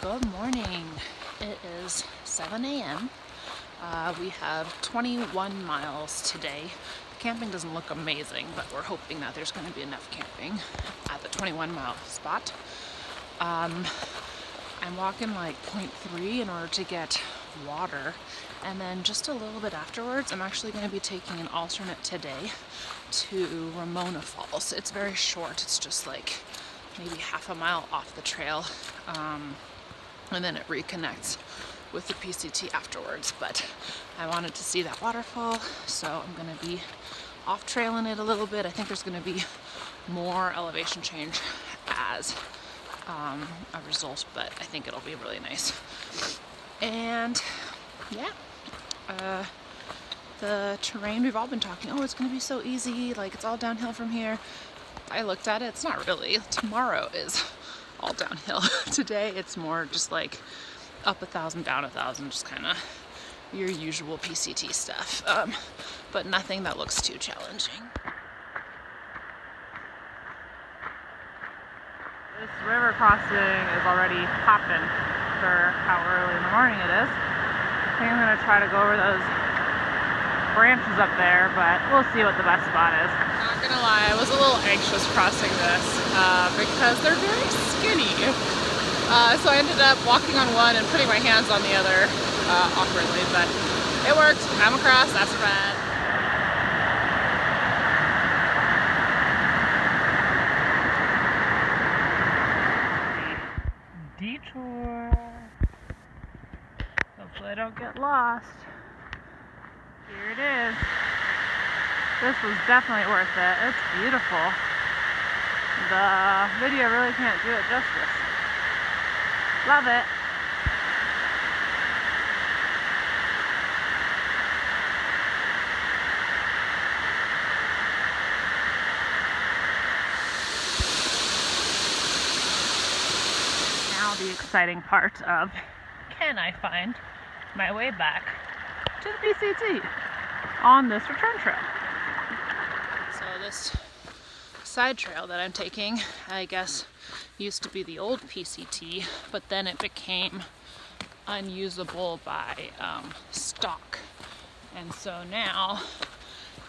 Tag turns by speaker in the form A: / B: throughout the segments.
A: Good morning. It is 7 a.m. We have 21 miles today. The camping doesn't look amazing, but we're hoping that there's going to be enough camping at the 21-mile spot. I'm walking like 0.3 in order to get water, and then just a little bit afterwards I'm actually going to be taking an alternate today to Ramona Falls. It's very short, it's just like maybe half a mile off the trail, and then it reconnects with the PCT afterwards. But I wanted to see that waterfall, so I'm going to be off trailing it a little bit. I think there's going to be more elevation change as a result, but I think it'll be really nice. And yeah, the terrain, we've all been talking, oh, it's going to be so easy, like it's all downhill from here. I looked at it, it's not really. Tomorrow is all downhill. Today it's more just like up 1,000, down 1,000, just kind of your usual PCT stuff, but nothing that looks too challenging. This river crossing is already popping for how early in the morning it is. I think I'm going to try to go over those branches up there, but we'll see what the best spot is. Not gonna lie, I was a little anxious crossing this because they're very skinny. So I ended up walking on one and putting my hands on the other awkwardly, but it worked. I'm across, that's red. Detour. Hopefully I don't get lost. Here it is. This was definitely worth it. It's beautiful. The video really can't do it justice. Love it. Now the exciting part of, can I find my way back to the PCT on this return trail? So this side trail that I'm taking, I guess, used to be the old PCT, but then it became unusable by stock, and so now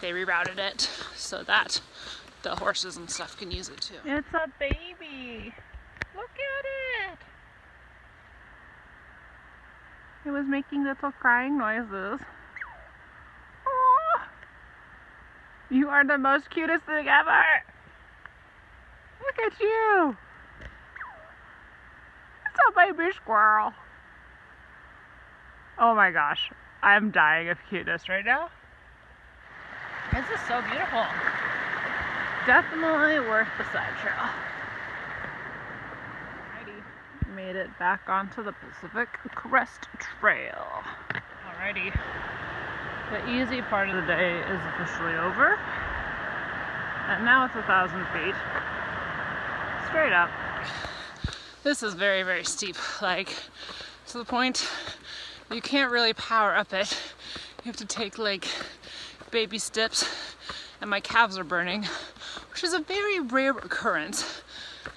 A: they rerouted it so that the horses and stuff can use it too. It's a baby! Look at it! It was making little crying noises. Oh, you are the most cutest thing ever! Look at you! It's a baby squirrel. Oh my gosh, I'm dying of cuteness right now. This is so beautiful. Definitely worth the side trail. Alrighty, made it back onto the Pacific Crest Trail. Alrighty, the easy part of the day is officially over. And now it's 1,000 feet. Straight up. This is very, very steep, like to the point you can't really power up it. You have to take like baby steps, and my calves are burning, which is a very rare occurrence.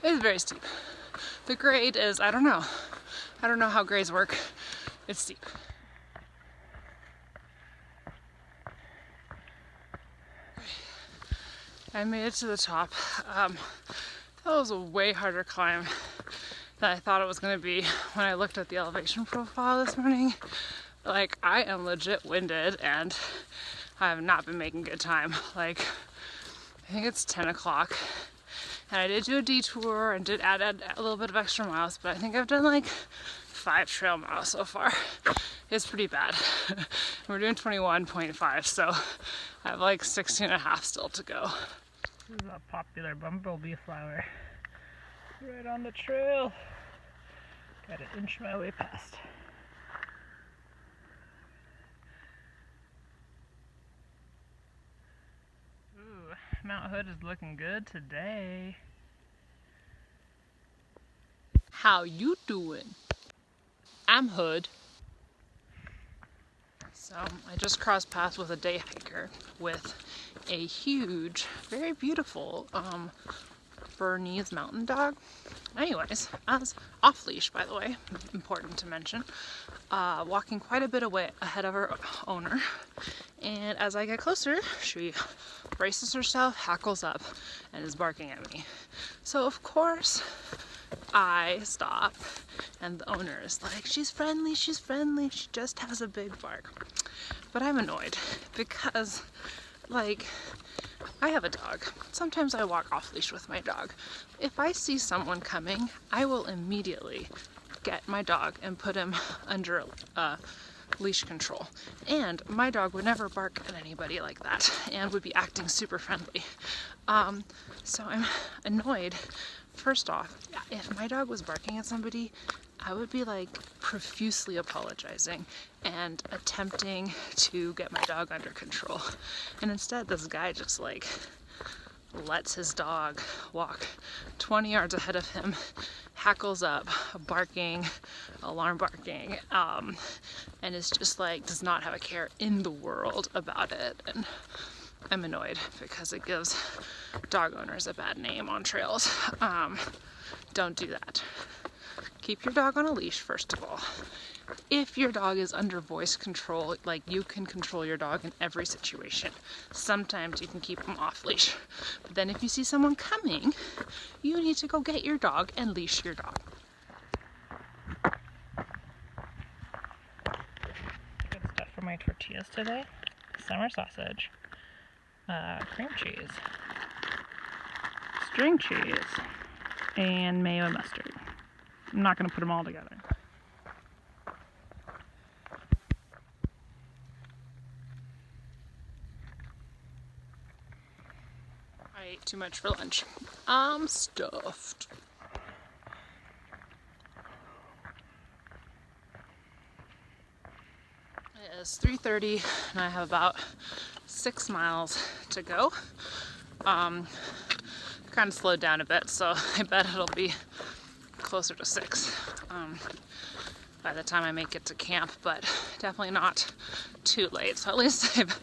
A: It is very steep. The grade is, I don't know how grades work. It's steep. I made it to the top. That was a way harder climb than I thought it was going to be when I looked at the elevation profile this morning. Like, I am legit winded and I have not been making good time. Like, I think it's 10 o'clock and I did do a detour and did add a little bit of extra miles, but I think I've done like 5 trail miles so far. It's pretty bad. We're doing 21.5, so I have like 16 and a half still to go. This is a popular bumblebee flower. Right on the trail. Gotta inch my way past. Ooh, Mount Hood is looking good today. How you doing? I'm Hood. So I just crossed paths with a day hiker with a huge, very beautiful Bernese mountain dog. Anyways, as off leash, by the way, important to mention, walking quite a bit away ahead of her owner. And as I get closer, she braces herself, hackles up, and is barking at me. So of course, I stop, and the owner is like, she's friendly, she just has a big bark. But I'm annoyed because, like, I have a dog. Sometimes I walk off leash with my dog. If I see someone coming, I will immediately get my dog and put him under leash control. And my dog would never bark at anybody like that and would be acting super friendly. So I'm annoyed. First off, if my dog was barking at somebody, I would be like profusely apologizing and attempting to get my dog under control. And instead, this guy just like lets his dog walk 20 yards ahead of him, hackles up, barking, alarm barking, and is just like, does not have a care in the world about it. And I'm annoyed because it gives dog owners a bad name on trails. Don't do that. Keep your dog on a leash, first of all. If your dog is under voice control, like, you can control your dog in every situation. Sometimes you can keep them off leash. But then if you see someone coming, you need to go get your dog and leash your dog. Good stuff for my tortillas today. Summer sausage, cream cheese, string cheese, and mayo and mustard. I'm not going to put them all together. I ate too much for lunch. I'm stuffed. It is 3:30 and I have about 6 miles to go. Kind of slowed down a bit, so I bet it'll be closer to 6 by the time I make it to camp, but definitely not too late. So at least I've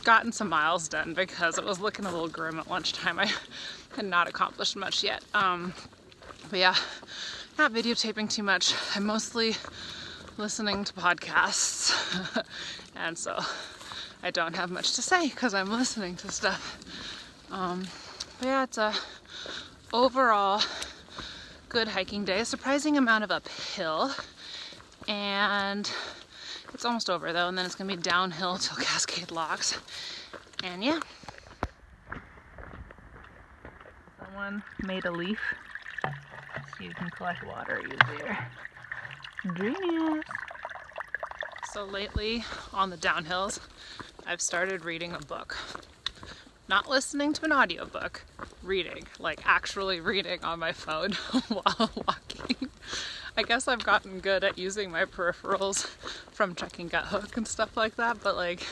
A: gotten some miles done because it was looking a little grim at lunchtime. I had not accomplished much yet. But yeah, not videotaping too much. I'm mostly listening to podcasts and so I don't have much to say because I'm listening to stuff. But yeah, it's a overall good hiking day. A surprising amount of uphill, and it's almost over though, and then it's gonna be downhill till Cascade Locks. And yeah, someone made a leaf so you can collect water easier. Genius. So lately on the downhills, I've started reading a book. Not listening to an audiobook, reading, like actually reading on my phone while walking. I guess I've gotten good at using my peripherals from checking GutHook and stuff like that, but like,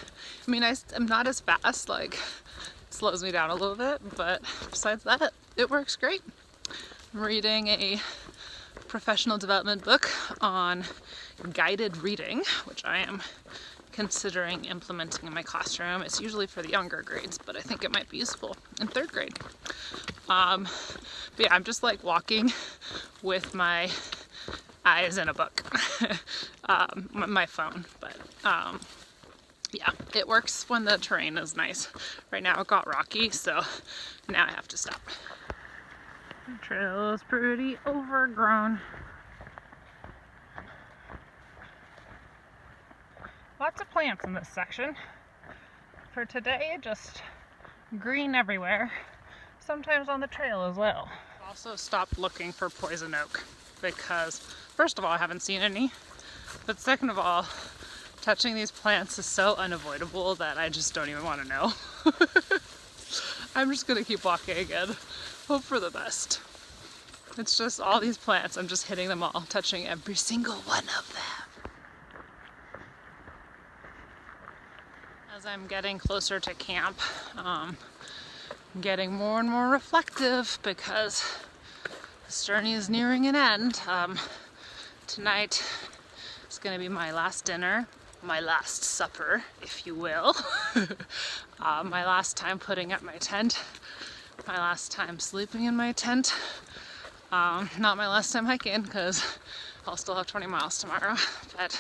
A: I mean, I'm not as fast, like, it slows me down a little bit, but besides that, it works great. I'm reading a professional development book on guided reading, which I am considering implementing in my classroom. It's usually for the younger grades, but I think it might be useful in 3rd grade. But yeah, I'm just like walking with my eyes in a book, my phone, but yeah, it works when the terrain is nice. Right now it got rocky, so now I have to stop. The trail is pretty overgrown. Lots of plants in this section. For today, just green everywhere. Sometimes on the trail as well. I've also stopped looking for poison oak because, first of all, I haven't seen any. But second of all, touching these plants is so unavoidable that I just don't even want to know. I'm just gonna keep walking again. Hope for the best. It's just all these plants, I'm just hitting them all, touching every single one of them. As I'm getting closer to camp, I'm getting more and more reflective because this journey is nearing an end. Tonight is going to be my last dinner, my last supper, if you will. My last time putting up my tent, my last time sleeping in my tent. Not my last time hiking because I'll still have 20 miles tomorrow, but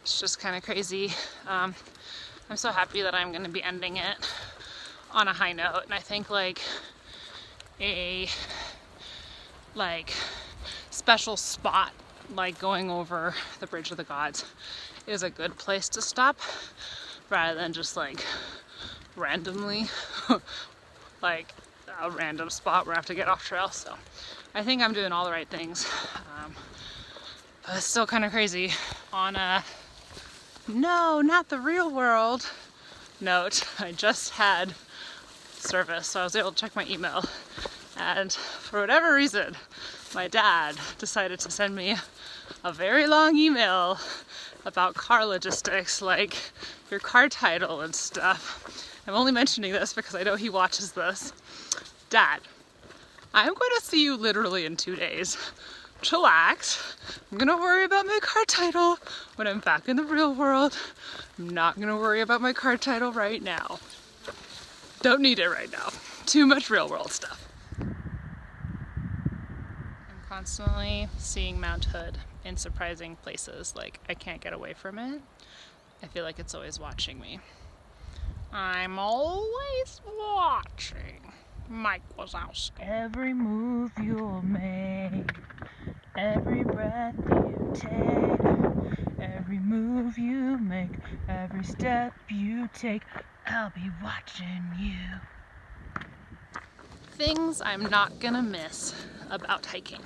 A: it's just kind of crazy. I'm so happy that I'm going to be ending it on a high note, and I think like a special spot like going over the Bridge of the Gods is a good place to stop rather than just like randomly like a random spot where I have to get off trail. So I think I'm doing all the right things, but it's still kind of crazy. On a no, not the real world note, I just had service, so I was able to check my email, and for whatever reason my dad decided to send me a very long email about car logistics, like your car title and stuff. I'm only mentioning this because I know he watches this. Dad, I'm going to see you literally in 2 days. Chillax. I'm gonna worry about my car title when I'm back in the real world. I'm not gonna worry about my car title right now. Don't need it right now. Too much real world stuff. I'm constantly seeing Mount Hood in surprising places. Like, I can't get away from it. I feel like it's always watching me. I'm always watching. Mike Wazowski. Every move you'll make, every breath you take, every move you make, every step you take, I'll be watching you. Things I'm not gonna miss about hiking.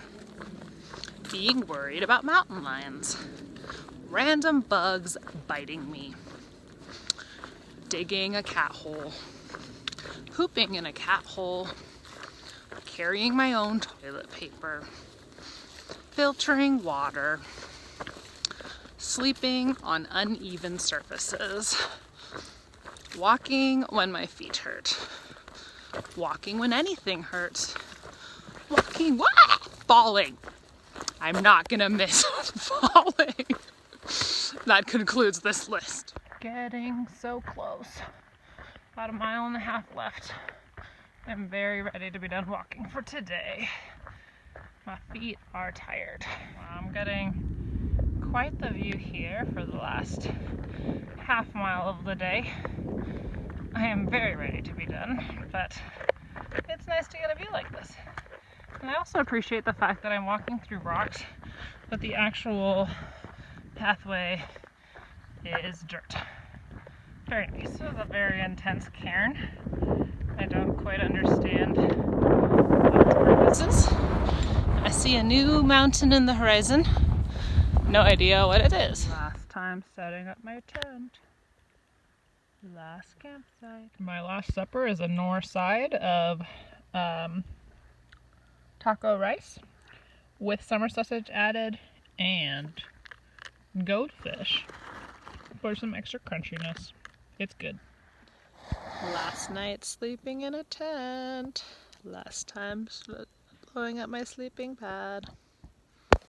A: Being worried about mountain lions. Random bugs biting me. Digging a cat hole. Pooping in a cat hole. Carrying my own toilet paper. Filtering water. Sleeping on uneven surfaces. Walking when my feet hurt. Walking when anything hurts. Walking, falling. I'm not gonna miss falling. That concludes this list. Getting so close. About 1.5 miles left. I'm very ready to be done walking for today. My feet are tired. I'm getting quite the view here for the last half mile of the day. I am very ready to be done, but it's nice to get a view like this. And I also appreciate the fact that I'm walking through rocks, but the actual pathway is dirt. Very nice. This is a very intense cairn. I don't quite understand what its purpose is. I see a new mountain in the horizon. No idea what it is. Last time setting up my tent. Last campsite. My last supper is a north side of taco rice with summer sausage added and goldfish for some extra crunchiness. It's good. Last night sleeping in a tent. Last time blowing up my sleeping pad.